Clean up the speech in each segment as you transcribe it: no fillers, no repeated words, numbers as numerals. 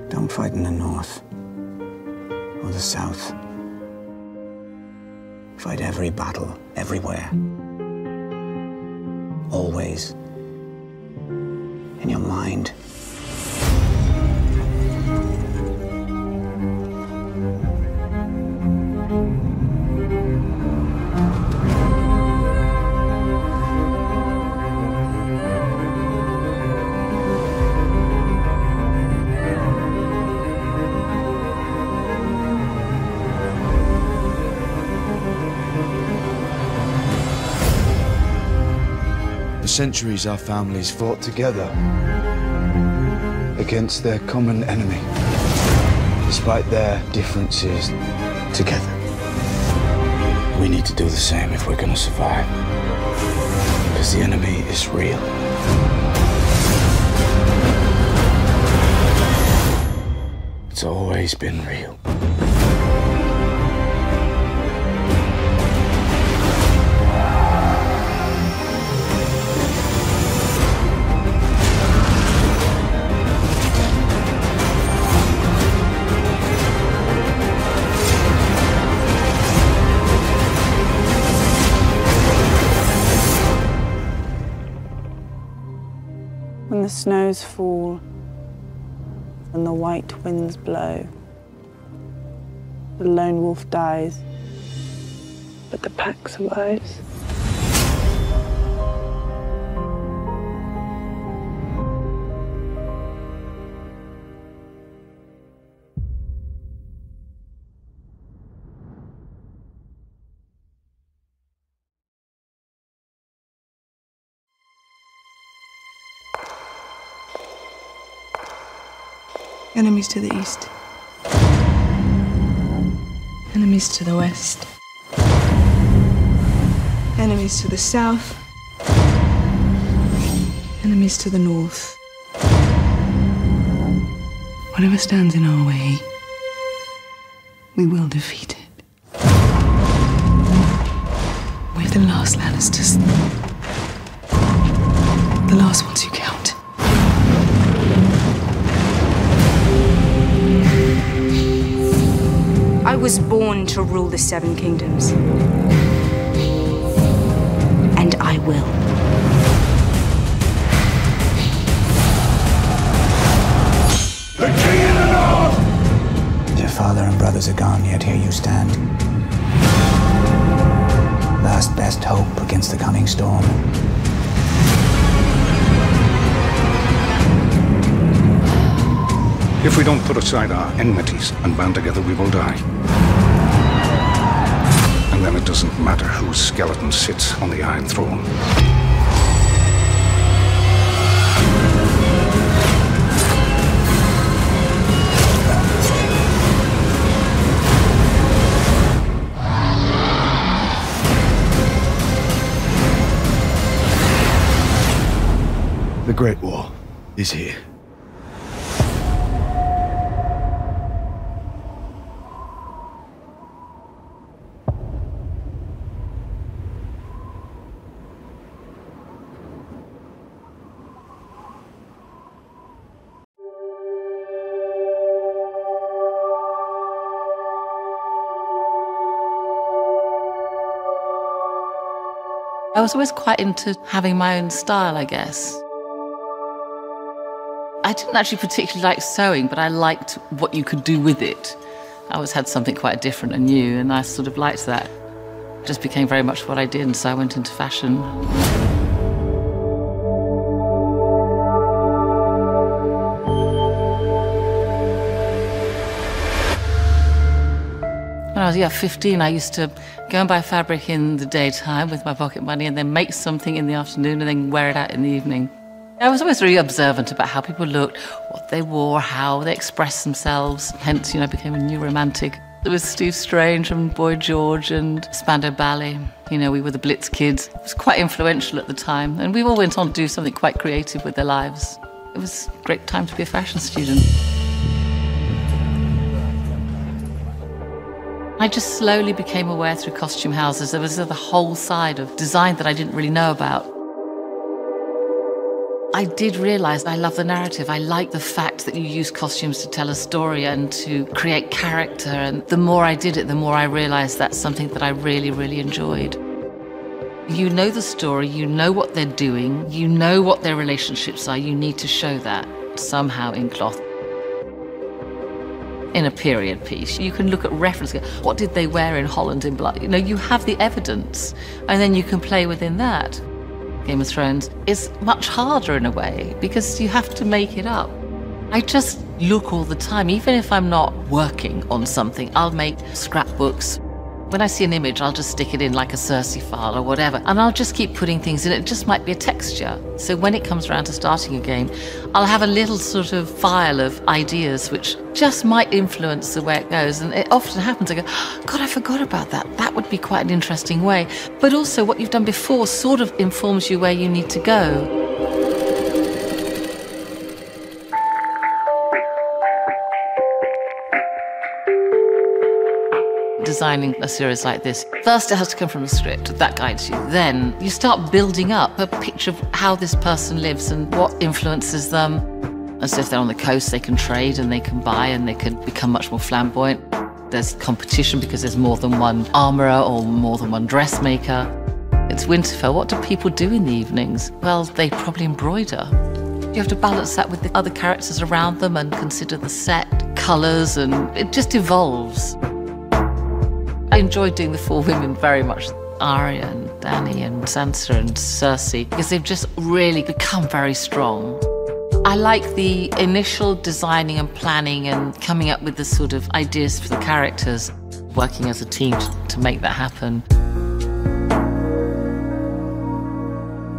Don't fight in the north or the south. Fight every battle, everywhere. Always. In your mind. For centuries, our families fought together against their common enemy, despite their differences. Together. We need to do the same if we're going to survive, because the enemy is real. It's always been real. When the snows fall and the white winds blow, the lone wolf dies, but the pack survives. Enemies to the east. Enemies to the west. Enemies to the south. Enemies to the north. Whatever stands in our way, we will defeat it. We're the last Lannisters. The last ones who count. I was born to rule the Seven Kingdoms. And I will. The king in the north! Your father and brothers are gone, yet here you stand. Last best hope against the coming storm. If we don't put aside our enmities and band together, we will die. And then it doesn't matter whose skeleton sits on the Iron Throne. The Great War is here. I was always quite into having my own style, I guess. I didn't actually particularly like sewing, but I liked what you could do with it. I always had something quite different and new, and I sort of liked that. It just became very much what I did, and so I went into fashion. When I was 15, I used to go and buy fabric in the daytime with my pocket money and then make something in the afternoon and then wear it out in the evening. I was always really observant about how people looked, what they wore, how they expressed themselves. Hence, I became a new romantic. There was Steve Strange and Boy George and Spandau Ballet. We were the Blitz kids. It was quite influential at the time, and we all went on to do something quite creative with their lives. It was a great time to be a fashion student. I just slowly became aware through costume houses there was the whole side of design that I didn't really know about. I did realise I love the narrative. I like the fact that you use costumes to tell a story and to create character. And the more I did it, the more I realised that's something that I really, really enjoyed. You know the story, you know what they're doing, you know what their relationships are. You need to show that somehow in cloth. In a period piece, you can look at references. What did they wear in Holland in Blood? You know, you have the evidence, and then you can play within that. Game of Thrones is much harder in a way because you have to make it up. I just look all the time, even if I'm not working on something. I'll make scrapbooks. When I see an image, I'll just stick it in like a Cersei file or whatever, and I'll just keep putting things in. It just might be a texture. So when it comes around to starting a game, I'll have a little sort of file of ideas which just might influence the way it goes. And it often happens, I go, God, I forgot about that. That would be quite an interesting way. But also what you've done before sort of informs you where you need to go. Designing a series like this, first it has to come from a script that guides you. Then you start building up a picture of how this person lives and what influences them. As if they're on the coast, they can trade and they can buy and they can become much more flamboyant. There's competition because there's more than one armourer or more than one dressmaker. It's Winterfell. What do people do in the evenings? Well, they probably embroider. You have to balance that with the other characters around them and consider the set, colours, and it just evolves. I enjoyed doing the four women very much. Arya and Dany and Sansa and Cersei, because they've just really become very strong. I like the initial designing and planning and coming up with the sort of ideas for the characters, working as a team to make that happen.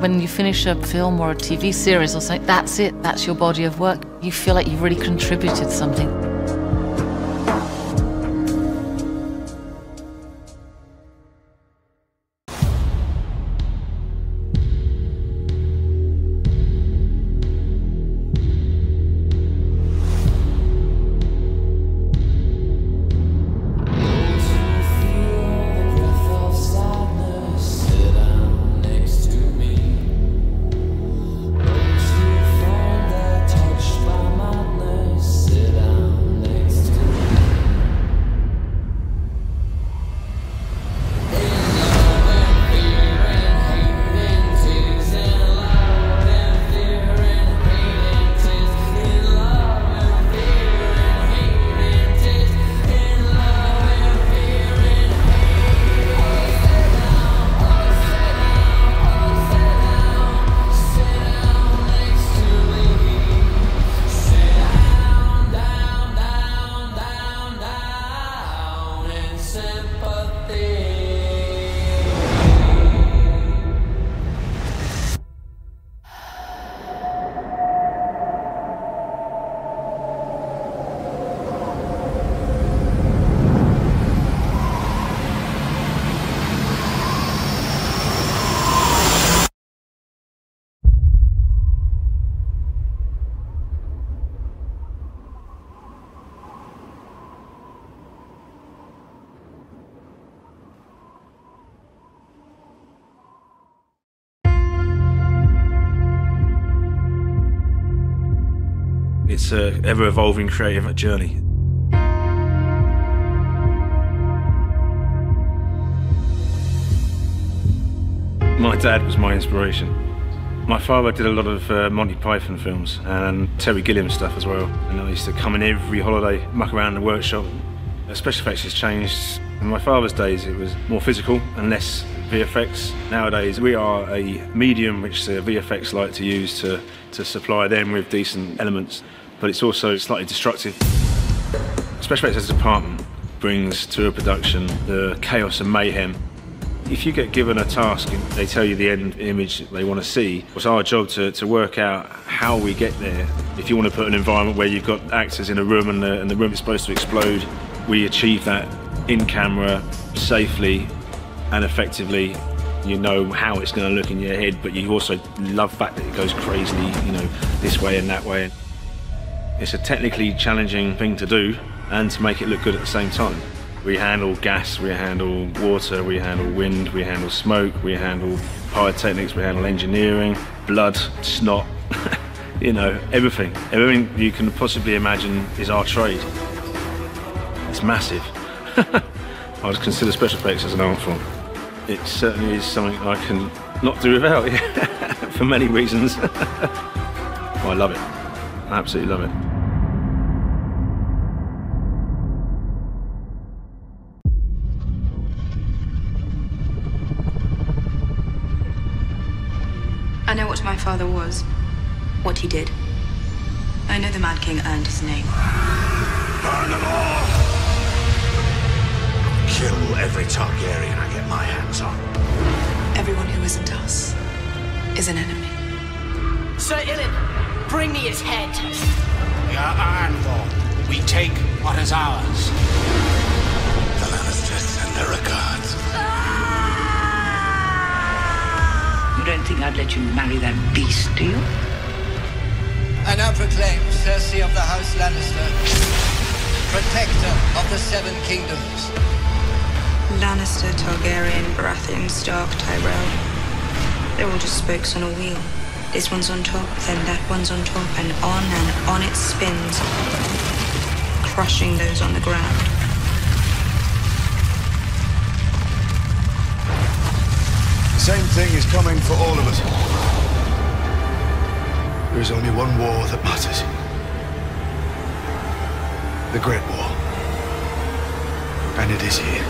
When you finish a film or a TV series or something, that's it, that's your body of work. You feel like you've really contributed something. It's an ever-evolving creative journey. My dad was my inspiration. My father did a lot of Monty Python films and Terry Gilliam stuff as well. And I used to come in every holiday, muck around in the workshop. Special effects has changed. In my father's days, it was more physical and less VFX. Nowadays, we are a medium which the VFX like to use to supply them with decent elements, but it's also slightly destructive. Special effects as a department brings to a production the chaos and mayhem. If you get given a task and they tell you the end image they want to see, it's our job to work out how we get there. If you want to put an environment where you've got actors in a room and the room is supposed to explode, we achieve that in camera, safely and effectively. You know how it's going to look in your head, but you also love the fact that it goes crazily, you know, this way and that way. It's a technically challenging thing to do and to make it look good at the same time. We handle gas, we handle water, we handle wind, we handle smoke, we handle pyrotechnics, we handle engineering, blood, snot, You know, everything. Everything you can possibly imagine is our trade. It's massive. I would consider special effects as an art form. It certainly is something I can not do without, for many reasons. I love it. I absolutely love it. I know what my father was, what he did. I know the Mad King earned his name. Burn them all! Kill every Targaryen I get my hands on. Everyone who isn't us is an enemy. Sir Ilyn, bring me his head. We are Ironborn. We take what is ours. The Lannisters send their regards. You don't think I'd let you marry that beast, do you? I now proclaim Cersei of the House Lannister, protector of the Seven Kingdoms. Lannister, Targaryen, Baratheon, Stark, Tyrell. They're all just spokes on a wheel. This one's on top, then that one's on top, and on it spins, crushing those on the ground. The same thing is coming for all of us. There is only one war that matters. The Great War. And it is here.